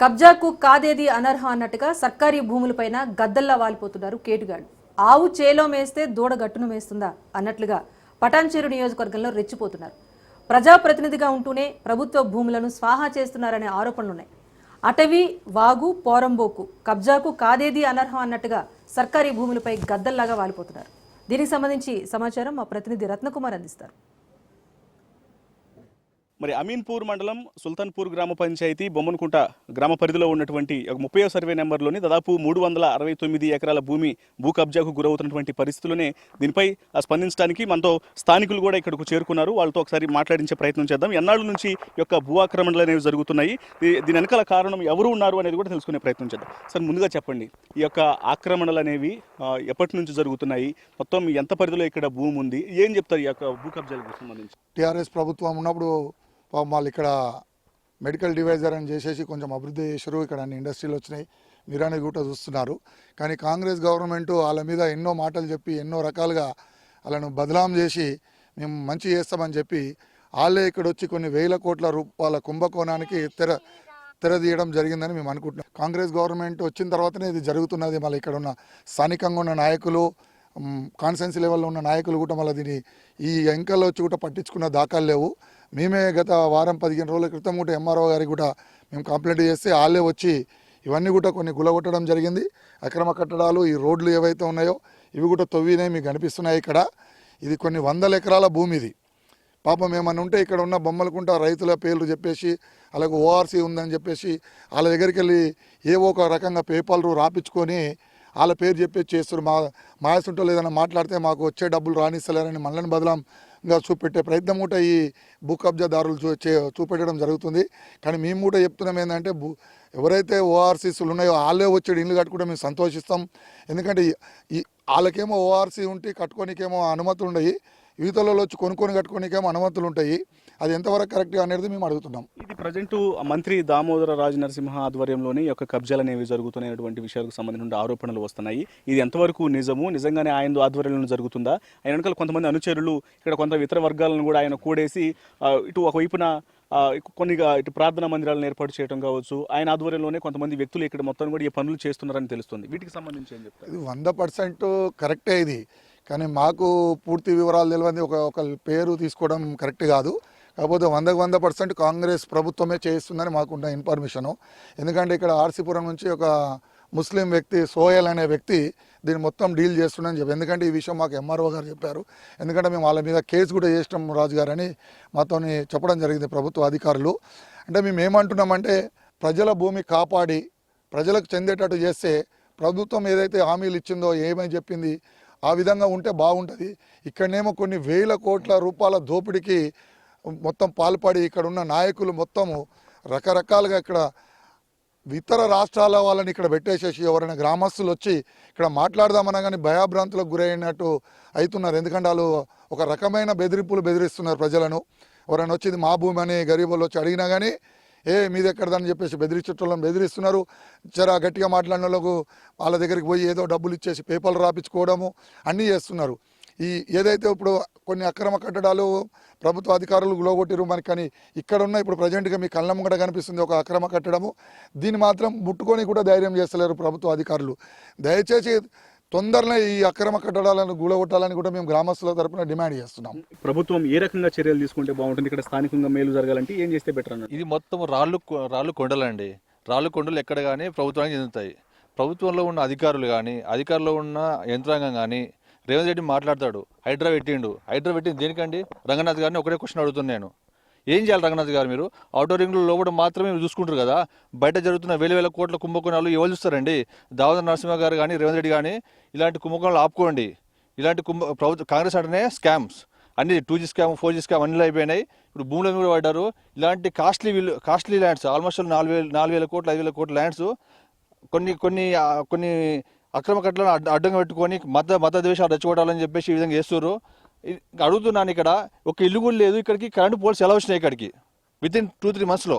కబ్జాకు కాదేది అనర్హ అన్నట్టుగా సర్కారీ భూములపైన గద్దల్లా వాలిపోతున్నారు కేటుగాళ్లు. ఆవు చేలో మేస్తే దూడ గట్టును మేస్తుందా అన్నట్లుగా పటాన్చేరు నియోజకవర్గంలో రెచ్చిపోతున్నారు. ప్రజాప్రతినిధిగా ఉంటూనే ప్రభుత్వ భూములను స్వాహా చేస్తున్నారనే ఆరోపణలున్నాయి. అటవీ, వాగు, పోరంబోకు కబ్జాకు కాదేది అనర్హం అన్నట్టుగా సర్కారీ భూములపై గద్దల్లాగా వాలిపోతున్నారు. దీనికి సంబంధించి సమాచారం మా ప్రతినిధి రత్నకుమార్ అందిస్తారు. మరి అమీన్పూర్ మండలం సుల్తాన్పూర్ గ్రామ పంచాయతీ బొమ్మన్కుంట గ్రామ పరిధిలో ఉన్నటువంటి 30వ సర్వే నెంబర్లోని దాదాపు 369 ఎకరాల భూ కబ్జాకు గురవుతున్నటువంటి పరిస్థితుల్లోనే దీనిపై స్పందించడానికి మనతో స్థానికులు కూడా ఇక్కడకు చేరుకున్నారు. వాళ్ళతో ఒకసారి మాట్లాడించే ప్రయత్నం చేద్దాం. ఎన్నాళ్ళ నుంచి ఈ యొక్క భూ ఆక్రమణలు అనేవి జరుగుతున్నాయి, దీని వెనకాల కారణం ఎవరు ఉన్నారు అనేది కూడా తెలుసుకునే ప్రయత్నం చేద్దాం. సార్, ముందుగా చెప్పండి, ఈ యొక్క ఆక్రమణలు అనేవి ఎప్పటి నుంచి జరుగుతున్నాయి, మొత్తం ఎంత పరిధిలో ఇక్కడ భూమి ఉంది, ఏం చెప్తారు ఈ యొక్క భూ కబ్జాలకు సంబంధించి? టీఆర్ఎస్ ప్రభుత్వం ఉన్నప్పుడు వాళ్ళు ఇక్కడ మెడికల్ డివైజర్ అని చేసేసి కొంచెం అభివృద్ధి చేశారు. ఇక్కడ అన్ని ఇండస్ట్రీలు వచ్చినాయి, మీరు అనేది కూడా చూస్తున్నారు. కానీ కాంగ్రెస్ గవర్నమెంట్ వాళ్ళ మీద ఎన్నో మాటలు చెప్పి ఎన్నో రకాలుగా వాళ్ళను బదలాం చేసి మేము మంచి చేస్తామని చెప్పి వాళ్ళే ఇక్కడ వచ్చి కొన్ని వేల కోట్ల రూపాయల కుంభకోణానికి తెరదీయడం జరిగిందని మేము అనుకుంటున్నాం. కాంగ్రెస్ గవర్నమెంట్ వచ్చిన తర్వాతనే ఇది జరుగుతున్నది. మళ్ళీ ఇక్కడ ఉన్న స్థానికంగా ఉన్న నాయకులు, కాన్స్టెన్సీ లెవెల్లో ఉన్న నాయకులు కూడా మళ్ళీ దీన్ని ఈ ఎంకల్లో వచ్చి కూడా పట్టించుకున్న దాఖలు లేవు. మేమే గత వారం 15 రోజుల క్రితం కూడా ఎంఆర్ఓ గారికి కూడా మేము కంప్లైంట్ చేస్తే వాళ్ళే వచ్చి ఇవన్నీ కూడా కొన్ని గులగొట్టడం జరిగింది. అక్రమ కట్టడాలు, ఈ రోడ్లు ఏవైతే ఉన్నాయో ఇవి కూడా తవ్వినాయి, మీకు కనిపిస్తున్నాయి. ఇక్కడ ఇది కొన్ని 100 ఎకరాల భూమి. ఇది పాపం ఏమన్నా ఉంటే ఇక్కడ ఉన్న బొమ్మలకుంట రైతుల పేర్లు చెప్పేసి అలాగే ఓఆర్సీ ఉందని చెప్పేసి వాళ్ళ దగ్గరికి వెళ్ళి ఏవో ఒక రకంగా పేపర్లు రాపించుకొని వాళ్ళ పేరు చెప్పేసి చేస్తారు. మా యాసంటో ఏదైనా మాట్లాడితే మాకు వచ్చే డబ్బులు రానిస్తలేరని మనల్ని బదలంగా చూపెట్టే ప్రయత్నం కూడా ఈ భూ కబ్జాదారులు చూపెట్టడం జరుగుతుంది. కానీ మేము కూడా చెప్తున్నాం ఏంటంటే, ఎవరైతే ఓఆర్సీస్లు ఉన్నాయో వాళ్ళే వచ్చి ఇల్లు కట్టుకుంటే మేము సంతోషిస్తాం. ఎందుకంటే వాళ్ళకేమో ఓఆర్సీ ఉంటే కట్టుకోనికేమో అనుమతులు ఉన్నాయి, యువతలలో వచ్చి కొనుక్కొని కట్టుకోనికేమో అనుమతులు ఉంటాయి. అది ఎంతవరకు కరెక్ట్ అనేది మేము అడుగుతున్నాం. ఇది ప్రజెంట్ మంత్రి దామోదర రాజనరసింహ ఆధ్వర్యంలోని యొక్క కబ్జాలు అనేవి జరుగుతున్నటువంటి విషయాలకు సంబంధించిన ఆరోపణలు వస్తున్నాయి. ఇది ఎంతవరకు నిజము, నిజంగానే ఆయన ఆధ్వర్యంలో జరుగుతుందా? ఆయన వెనకాల కొంతమంది అనుచరులు, ఇక్కడ కొంత ఇతర వర్గాలను కూడా ఆయన కూడేసి ఇటు ఒకవైపున ఇటు ప్రార్థనా మందిరాలను ఏర్పాటు చేయడం కావచ్చు, ఆయన ఆధ్వర్యంలోనే కొంతమంది వ్యక్తులు ఇక్కడ మొత్తం కూడా ఈ పనులు చేస్తున్నారని తెలుస్తుంది. వీటికి సంబంధించి ఏం చెప్తారు? ఇది 100% కరెక్టే ఇది. కానీ మాకు పూర్తి వివరాలు తెలియదు, ఒక పేరు తీసుకోవడం కరెక్ట్ కాదు. కాకపోతే 100% కాంగ్రెస్ ప్రభుత్వమే చేయిస్తుందని మాకున్న ఇన్ఫర్మేషను. ఎందుకంటే ఇక్కడ ఆర్సీపురం నుంచి ఒక ముస్లిం వ్యక్తి సోయల్ అనే వ్యక్తి దీన్ని మొత్తం డీల్ చేస్తుండని చెప్పి, ఎందుకంటే ఈ విషయం మాకు ఎంఆర్ఓ గారు చెప్పారు. ఎందుకంటే మేము వాళ్ళ మీద కేసు కూడా చేసినాం రాజు గారు అని మాతో చెప్పడం జరిగింది ప్రభుత్వ అధికారులు. అంటే మేము ఏమంటున్నామంటే, ప్రజల భూమి కాపాడి ప్రజలకు చెందేటట్టు చేస్తే ప్రభుత్వం ఏదైతే హామీలు ఇచ్చిందో, ఏమని చెప్పింది ఆ విధంగా ఉంటే బాగుంటుంది. ఇక్కడనేమో కొన్ని వేల కోట్ల రూపాయల దోపిడీకి మొత్తం పాల్పడి ఇక్కడ ఉన్న నాయకులు మొత్తము రకరకాలుగా ఇక్కడ ఇతర రాష్ట్రాల వాళ్ళని ఇక్కడ పెట్టేసేసి ఎవరైనా గ్రామస్తులు వచ్చి ఇక్కడ మాట్లాడదామన్నా కానీ భయాభ్రాంతులకు గురైనట్టు అవుతున్నారు. ఎందుకంటే వాళ్ళు ఒక రకమైన బెదిరిస్తున్నారు ప్రజలను. ఎవరైనా వచ్చింది మా భూమి అని గరీబులు వచ్చి అడిగినా కానీ మీది ఎక్కడదని చెప్పేసి బెదిరించేటోళ్ళని బెదిరిస్తున్నారు. జరా గట్టిగా మాట్లాడిన వాళ్ళకు వాళ్ళ దగ్గరికి పోయి ఏదో డబ్బులు ఇచ్చేసి పేపర్లు రాపించుకోవడము అన్నీ చేస్తున్నారు. ఏదైతే ఇప్పుడు కొన్ని అక్రమ కట్టడాలు ప్రభుత్వ అధికారులు గులగొట్టిరు మనకి, కానీ ఇక్కడ ఉన్న ఇప్పుడు ప్రజెంట్గా మీ కళ్ళం కూడా కనిపిస్తుంది ఒక అక్రమ కట్టడము. దీన్ని మాత్రం ముట్టుకొని కూడా ధైర్యం చేస్తలేరు ప్రభుత్వ అధికారులు. దయచేసి తొందరనే ఈ అక్రమ కట్టడాలను గులగొట్టాలని కూడా మేము గ్రామస్తుల తరపున డిమాండ్ చేస్తున్నాం. ప్రభుత్వం ఏ రకంగా చర్యలు తీసుకుంటే బాగుంటుంది, ఇక్కడ స్థానికంగా మేలు జరగాలంటే ఏం చేస్తే బెటర్ అన్న? ఇది మొత్తం రాళ్ళు కొండలండి. రాళ్ళు కొండలు ఎక్కడ కానీ ప్రభుత్వానికి చెందుతాయి. ప్రభుత్వంలో ఉన్న అధికారులు కానీ, అధికారులు ఉన్న యంత్రాంగం కానీ, రేవంత్ రెడ్డి మాట్లాడతాడు, హైడ్రా పెట్టిండు దేనికండి? రంగనాథ్ గారిని ఒకటే క్వశ్చన్ అడుగుతున్నాను, ఏం చేయాలి రంగనాథ్ గారు? మీరు అవుటర్ రింగ్లో లోపల మాత్రమే చూసుకుంటారు కదా, బయట జరుగుతున్న వేల కోట్ల కుంభకోణాలు ఎవరు చూస్తారండి? దామోదర నరసింహ గారు కానీ, రేవంత్ రెడ్డి కానీ ఇలాంటి కుంభకోణాలు ఆపుకోండి. ఇలాంటి ప్రభుత్వ కాంగ్రెస్ అంటేనే స్కామ్స్ అన్ని 2G స్కామ్ 4G స్కామ్ అన్నీ అయిపోయినాయి. ఇప్పుడు భూముల మీద పడ్డారు. ఇలాంటి కాస్ట్లీ ల్యాండ్స్ ఆల్మోస్ట్ 4,000 కోట్లు 5,000 కోట్ల ల్యాండ్స్ కొన్ని అక్రమ కట్టలను అడ్డంగా పెట్టుకొని మత ద్వేషాలు రెచ్చగొట్టాలని చెప్పేసి ఈ విధంగా చేస్తున్నారు. అడుగుతున్నాను, ఇక్కడ ఒక ఇల్లు కూడా లేదు, ఇక్కడికి కరెంటు పోల్స్ ఎలా వచ్చినాయి ఇక్కడికి వితిన్ 2-3 monthsలో?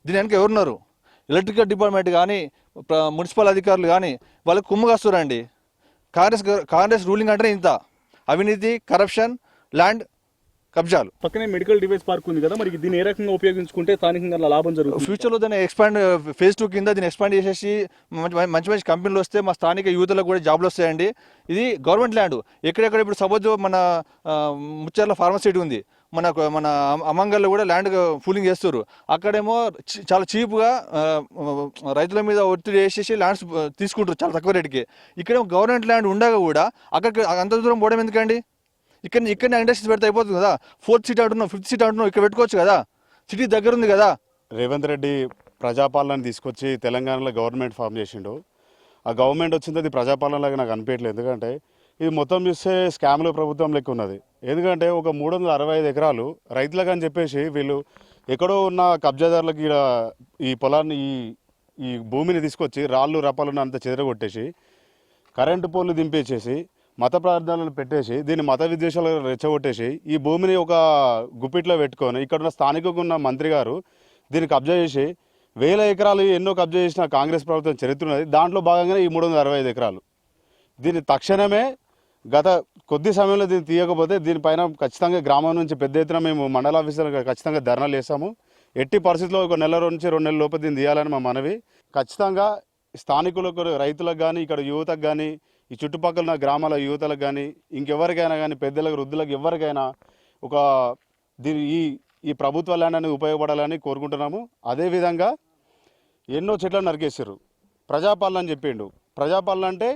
దీని వెనక ఎవరున్నారు? ఎలక్ట్రికల్ డిపార్ట్మెంట్ కానీ, మున్సిపల్ అధికారులు కానీ వాళ్ళకి కుమ్మగాస్తున్నారండి. కాంగ్రెస్ రూలింగ్ అంటే ఇంత అవినీతి, కరప్షన్, ల్యాండ్ కబ్జాలు. పక్కనే మెడికల్ డివైస్ పార్క్ ఉంది కదా, మరి దీన్ని ఏ రకంగా ఉపయోగించుకుంటే స్థానికంగా లాభం జరుగుతుంది? ఫ్యూచర్లో దాన్ని ఎక్స్పాండ్ ఫేజ్ 2 కింద దీన్ని ఎక్స్పాండ్ చేసేసి మంచి మంచి కంపెనీలు వస్తే మా స్థానిక యువతలకు కూడా జాబ్లు వస్తాయండి. ఇది గవర్నమెంట్ ల్యాండ్. ఎక్కడెక్కడ ఇప్పుడు సపోజ్ మన ముచ్చర్ల ఫార్మసిటీ ఉంది, మన అమంగల్లో కూడా ల్యాండ్ ఫూలింగ్ చేస్తారు. అక్కడేమో చాలా చీప్గా రైతుల మీద ఒత్తిడి వేసేసి ల్యాండ్స్ తీసుకుంటారు చాలా తక్కువ రేటుకి. ఇక్కడేమో గవర్నమెంట్ ల్యాండ్ ఉండగా కూడా అక్కడికి అంత దూరం పోవడం ఎందుకండి? ఇక్కడనే ఇండస్ట్రీస్ పెడితే అయిపోతుంది కదా. 4th సీట్ అంటున్నాం, 5th సీట్ అంటున్నాం, ఇక్కడ పెట్టుకోవచ్చు కదా, సిటీ దగ్గర ఉంది కదా. రేవంత్ రెడ్డి ప్రజాపాలన తీసుకొచ్చి తెలంగాణలో గవర్నమెంట్ ఫామ్ చేసిండు. ఆ గవర్నమెంట్ వచ్చింది అది ప్రజాపాలనలాగా నాకు అనిపించట్లేదు. ఎందుకంటే ఇది మొత్తం చూస్తే స్కామ్ల ప్రభుత్వం లెక్క ఉన్నది. ఎందుకంటే ఒక 365 ఎకరాలు రైతులకు అని చెప్పేసి వీళ్ళు ఎక్కడో ఉన్న కబ్జాదారులకు ఈడ ఈ పొలాన్ని ఈ భూమిని తీసుకొచ్చి రాళ్ళు రపాలను అంత చెదరగొట్టేసి కరెంటు పోల్లు దింపేసేసి మత ప్రార్థనలు పెట్టేసి దీన్ని మత విద్వేషాలు రెచ్చగొట్టేసి ఈ భూమిని ఒక గుప్పిట్లో పెట్టుకొని ఇక్కడ ఉన్న స్థానికంగా ఉన్న మంత్రి గారు దీన్ని కబ్జా చేసి 1000 ఎకరాలు ఎన్నో కబ్జా చేసిన కాంగ్రెస్ ప్రభుత్వం చరిత్ర ఉన్నది. దాంట్లో భాగంగానే ఈ 365 ఎకరాలు. దీన్ని తక్షణమే గత కొద్ది సమయంలో దీన్ని తీయకపోతే దీనిపైన ఖచ్చితంగా గ్రామం నుంచి పెద్ద ఎత్తున మేము మండల ఆఫీసర్గా ఖచ్చితంగా ధర్నాలు వేస్తాము. ఎట్టి పరిస్థితుల్లో ఒక నెల నుంచి 2 నెలల లోపు దీన్ని తీయాలని మా మనవి. ఖచ్చితంగా స్థానికులకు, రైతులకు కానీ, ఇక్కడ యువతకు కానీ, ఈ చుట్టుపక్కల ఉన్న గ్రామాల యువతలకు కానీ, ఇంకెవరికైనా కానీ, పెద్దలకు, వృద్ధులకు ఎవరికైనా ఒక ఈ ప్రభుత్వ ల్యాండ్ అనేది ఉపయోగపడాలని కోరుకుంటున్నాము. అదేవిధంగా ఎన్నో చెట్లను నరికేసారు. ప్రజాపాలన అని చెప్పిండు. ప్రజాపాలన అంటే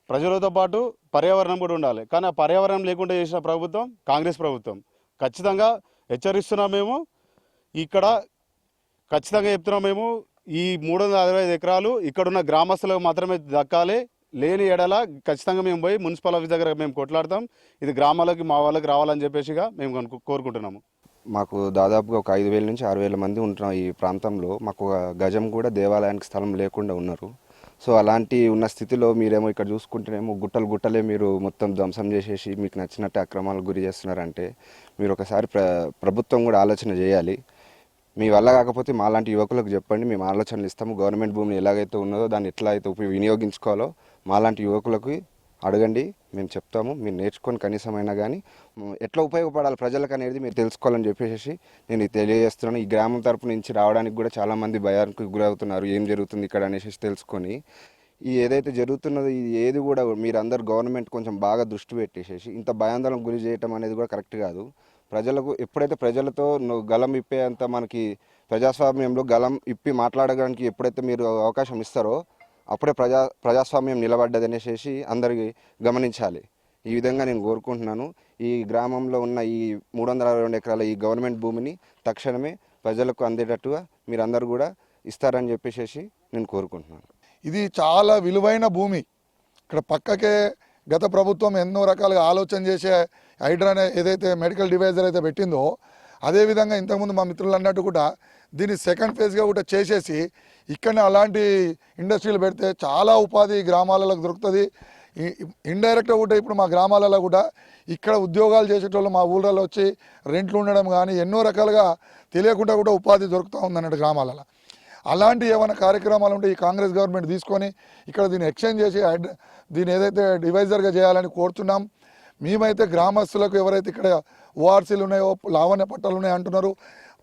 ప్రజలతో పాటు పర్యావరణం కూడా ఉండాలి. కానీ ఆ పర్యావరణం లేకుండా చేసిన ప్రభుత్వం కాంగ్రెస్ ప్రభుత్వం. ఖచ్చితంగా హెచ్చరిస్తున్నాం మేము. ఇక్కడ ఖచ్చితంగా చెప్తున్నాం మేము, ఈ 365 ఎకరాలు ఇక్కడున్న గ్రామస్తులకు మాత్రమే దక్కాలి. లేని ఎడల ఖచ్చితంగా మేము పోయి మున్సిపల్ ఆఫీస్ దగ్గర మేము కొట్లాడతాం. ఇది గ్రామాలకి మా వాళ్ళకి రావాలని చెప్పేసిగా మేము కోరుకుంటున్నాము. మాకు దాదాపుగా ఒక 5,000 నుంచి 6,000 మంది ఉంటున్నాం ఈ ప్రాంతంలో. మాకు ఒక గజం కూడా దేవాలయానికి స్థలం లేకుండా ఉన్నారు. సో అలాంటి ఉన్న స్థితిలో మీరేమో ఇక్కడ చూసుకుంటేనేమో గుట్టలే మీరు మొత్తం ధ్వంసం చేసేసి మీకు నచ్చినట్టు అక్రమాలకు గురి చేస్తున్నారంటే మీరు ఒకసారి ప్రభుత్వం కూడా ఆలోచన చేయాలి. మీ వల్ల కాకపోతే మాలాంటి యువకులకు చెప్పండి, మేము ఆలోచనలు ఇస్తాము. గవర్నమెంట్ భూమిని ఎలాగైతే ఉన్నదో దాన్ని ఎట్లా అయితే వినియోగించుకోవాలో మాలాంటి యువకులకు అడగండి, మేము చెప్తాము. మీరు నేర్చుకొని కనీసమైనా కానీ ఎట్లా ఉపయోగపడాలి ప్రజలకు అనేది మీరు తెలుసుకోవాలని చెప్పేసి నేను తెలియజేస్తున్నాను. ఈ గ్రామం తరపు నుంచి రావడానికి కూడా చాలామంది భయానికి గురవుతున్నారు. ఏం జరుగుతుంది ఇక్కడ అనేసి తెలుసుకొని ఈ ఏదైతే జరుగుతున్నదో ఇది ఏది కూడా మీరందరూ గవర్నమెంట్ కొంచెం బాగా దృష్టి పెట్టేసేసి ఇంత భయాందోళనకు గురి చేయటం అనేది కూడా కరెక్ట్ కాదు. ప్రజలకు ఎప్పుడైతే ప్రజలతో గలం ఇప్పేంత మనకి ప్రజాస్వామ్యంలో గలం ఇప్పి మాట్లాడడానికి ఎప్పుడైతే మీరు అవకాశం ఇస్తారో అప్పుడే ప్రజాస్వామ్యం నిలబడ్డది అనేసి అందరికీ గమనించాలి. ఈ విధంగా నేను కోరుకుంటున్నాను. ఈ గ్రామంలో ఉన్న ఈ 362 ఎకరాల ఈ గవర్నమెంట్ భూమిని తక్షణమే ప్రజలకు అందేటట్టుగా మీరందరూ కూడా ఇస్తారని చెప్పేసి నేను కోరుకుంటున్నాను. ఇది చాలా విలువైన భూమి. ఇక్కడ పక్కకే గత ప్రభుత్వం ఎన్నో రకాలుగా ఆలోచన చేసే హైడ్రా ఏదైతే మెడికల్ డివైజర్ అయితే పెట్టిందో అదేవిధంగా ఇంతకుముందు మా మిత్రులు అన్నట్టు కూడా దీన్ని సెకండ్ ఫేజ్గా కూడా చేసేసి ఇక్కడనే అలాంటి ఇండస్ట్రీలు పెడితే చాలా ఉపాధి గ్రామాలలో దొరుకుతుంది. ఇండైరెక్ట్గా కూడా ఇప్పుడు మా గ్రామాలలో కూడా ఇక్కడ ఉద్యోగాలు చేసేటోళ్ళు మా ఊళ్ళలో వచ్చి రెంట్లు ఉండడం కానీ ఎన్నో రకాలుగా తెలియకుండా కూడా ఉపాధి దొరుకుతూ ఉందన్నట్టు గ్రామాలలో. అలాంటి ఏమైనా కార్యక్రమాలు ఉంటే ఈ కాంగ్రెస్ గవర్నమెంట్ తీసుకొని ఇక్కడ దీన్ని ఎక్స్చేంజ్ చేసి దీన్ని ఏదైతే డివైజర్గా చేయాలని కోరుతున్నాం. మేమైతే గ్రామస్తులకు ఎవరైతే ఇక్కడ ఓఆర్సీలు ఉన్నాయో, లావణ్య పట్టాలు ఉన్నాయో అంటున్నారు,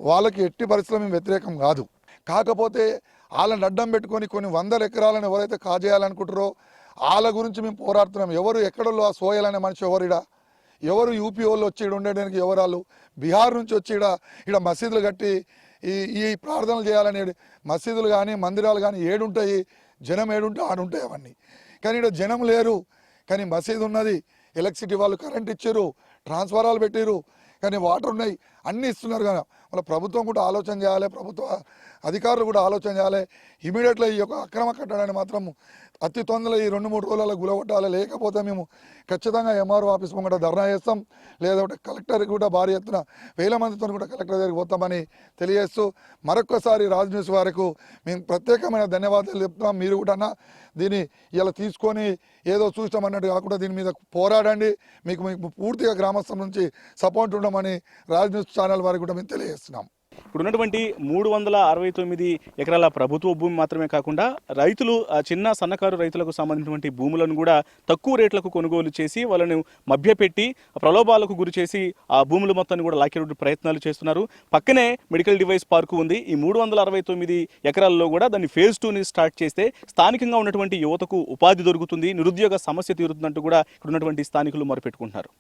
వాళ్ళకి ఎట్టి పరిస్థితుల్లో మేము వ్యతిరేకం కాదు. కాకపోతే వాళ్ళని అడ్డం పెట్టుకొని కొన్ని 100 ఎకరాలను ఎవరైతే కాజేయాలనుకుంటారో వాళ్ళ గురించి మేము పోరాడుతున్నాం. ఎవరు ఎక్కడో ఆ సోయల్ అనే మనిషి ఎవరు యూపీ వాళ్ళు వచ్చి ఇక్కడ ఉండడానికి ఎవరాళ్ళు బీహార్ నుంచి వచ్చి ఇక్కడ మసీదులు కట్టి ఈ ప్రార్థనలు చేయాలని మసీదులు కానీ మందిరాలు కానీ ఏడుంటాయి, జనం ఏడుంటే ఆడుంటాయి అవన్నీ. కానీ ఇక్కడ జనం లేరు, కానీ మసీదు ఉన్నది, ఎలక్ట్రిసిటీ వాళ్ళు కరెంట్ ఇచ్చారు, ట్రాన్స్ఫారాలు పెట్టారు, కానీ వాటర్ ఉన్నాయి, అన్నీ ఇస్తున్నారు. కానీ వాళ్ళ ప్రభుత్వం కూడా ఆలోచన చేయాలి, ప్రభుత్వ అధికారులు కూడా ఆలోచన చేయాలి. ఇమీడియట్గా ఈ యొక్క అక్రమ కట్టడాన్ని మాత్రం అతి తొందరగా ఈ 2-3 రోజులలో గులగొట్టాలి. లేకపోతే మేము ఖచ్చితంగా ఎంఆర్ఓ ఆఫీస్ ముంగట ధర్నా చేస్తాం. లేదంటే కలెక్టర్కి కూడా భారీ ఎత్తున 1000 మందితో కూడా కలెక్టర్ దగ్గరికి పోతామని తెలియజేస్తూ మరొక్కసారి రాజ్ న్యూస్ వారికి మేము ప్రత్యేకమైన ధన్యవాదాలు చెప్తున్నాం. మీరు కూడా దీన్ని ఇలా తీసుకొని ఏదో చూస్తామన్నట్టు కాకుండా దీని మీద పోరాడండి. మీకు పూర్తిగా గ్రామస్తుల నుంచి సపోర్ట్ ఉండమని రాజ్ న్యూస్ ఛానల్ వారికి కూడా మేము తెలియజేస్తున్నాం. ఇప్పుడు ఉన్నటువంటి 369 ఎకరాల ప్రభుత్వ భూమి మాత్రమే కాకుండా రైతులు చిన్న సన్నకారు రైతులకు సంబంధించినటువంటి భూములను కూడా తక్కువ రేట్లకు కొనుగోలు చేసి వాళ్ళను మభ్యపెట్టి ప్రలోభాలకు గురి చేసి ఆ భూముల మొత్తాన్ని కూడా లాక్కే ప్రయత్నాలు చేస్తున్నారు. పక్కనే మెడికల్ డివైస్ పార్కు ఉంది. ఈ 369 ఎకరాల్లో కూడా దాన్ని ఫేజ్ 2ని స్టార్ట్ చేస్తే స్థానికంగా ఉన్నటువంటి యువతకు ఉపాధి దొరుకుతుంది, నిరుద్యోగ సమస్య తీరుతుందంటూ కూడా ఇక్కడ ఉన్నటువంటి స్థానికులు మొరపెట్టుకుంటున్నారు.